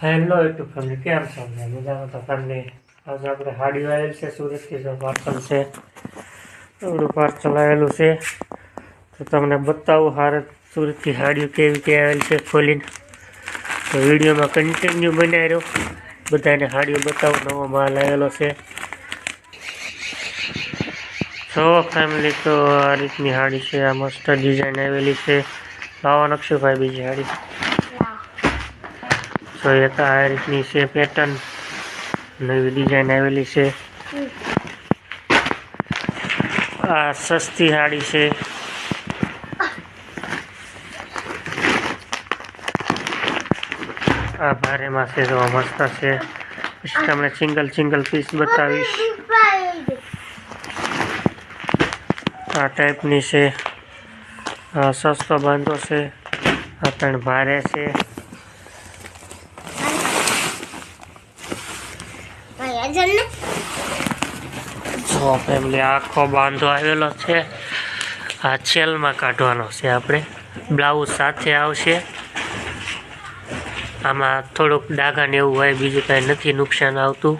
Hello YouTube family, કેમ છો? મજામાં તો ફેમિલી. આજે આપણે હાડી આવેલ છે સુરતથી, જો પાર્સલ છે, એવડું પાર્સલ આવેલું છે. તો તમને બતાવું હારે સુરતથી હાડીઓ કેવી કે આવેલ છે ખોલીને. તો વિડીયોમાં કન્ટિન્યુ બનાવી રહ્યો, બધાને હાડીઓ બતાવું. નવો માલ આવેલો છે. તો ફેમિલી, તો આ રીતની હાડી છે. આ મસ્ત ડિઝાઇન આવેલી છે. લાવો નકશુભાઈ બીજી હાડી. તો એક આ રીતની છે પેટર્ન, નવી ડિઝાઇન આવેલી છે. આ સસ્તી સાડી છે. આ ભારેમાં છે, જો મસ્ત છે. પછી તમને સિંગલ પીસ બતાવીશ. આ ટાઈપની છે. આ સસ્તો બાંધો છે. આ પણ ભારે છે. જો ફેમિલી, આખો બાંધો આવેલો છે. આ સેલમાં કાઢવાનો છે આપણે. બ્લાઉઝ સાથે આવશે. આમાં થોડુંક ડાઘા ને એવું હોય, બીજું કાંઈ નથી નુકસાન આવતું.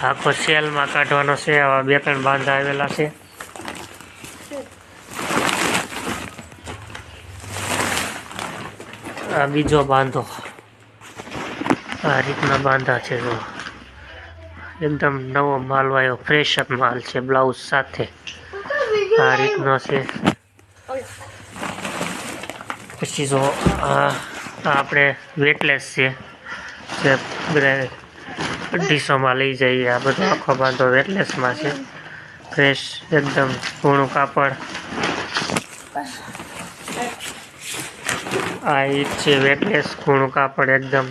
આખો સેલમાં કાઢવાનો છે. આવા 2-3 બાંધા આવેલા છે. આ બીજો બાંધો, આ રીતના બાંધા છે. જો એકદમ નવો માલ આવ્યો, ફ્રેશ માલ છે. બ્લાઉઝ સાથે આ રીતનો છે. પછી જો આ આપણે વેટલેસ છે, જે બધા 250માં લઈ જઈએ. આ બધો આખો બાંધો વેટલેસમાં છે. ફ્રેશ એકદમ ઘણું કાપડ. આ ઈજ છે વેટલેસ ઘણું કાપડ, એકદમ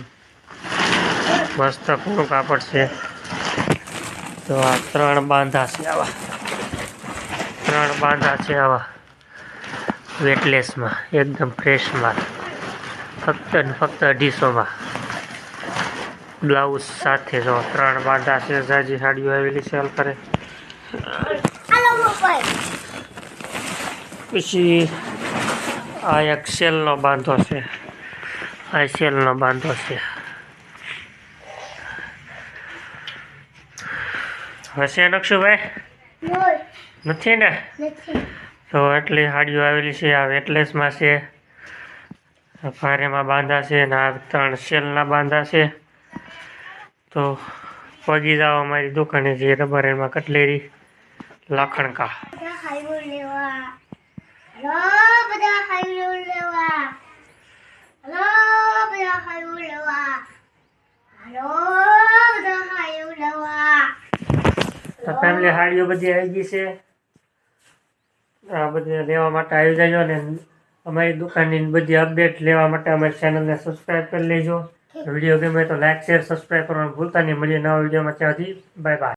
મસ્ત ઘણું કાપડ છે. તો આ 3 બાંધા છે. આવા 3 બાંધા છે આવા વેટલેસમાં, એકદમ ફ્રેશ માલ. ફક્ત 250માં બ્લાઉઝ સાથે. જો 3 બાંધા છે. જાજી સાડીઓ આવેલી સેલ કરે. પછી આ એક સેલનો બાંધો છે. આ સેલનો બાંધો છે. હશે નકશુભાઈ? નથી ને? તો એટલી સાડીઓ આવેલી છે. આ વેટલેસમાં છે. ભારેમાં બાંધા છે. અને આ 3 સેલના બાંધા છે. તો પગી જાઓ અમારી દુકાને, જે રબર એમાં કટલેરી લાખણકા. તો ફેમિલી, હાડીઓ બધી આવી ગઈ છે. આ બધી લેવા માટે આવી જજો. ને અમારી દુકાનની બધી અપડેટ લેવા માટે અમારી ચેનલને સબસ્ક્રાઈબ કરી લેજો. વિડીયો ગમે તો લાઈક, શેર, સબસ્ક્રાઈબ કરવાનું ભૂલતા નહીં. મળીએ નવા વિડીયોમાં. ત્યાંથી બાય બાય.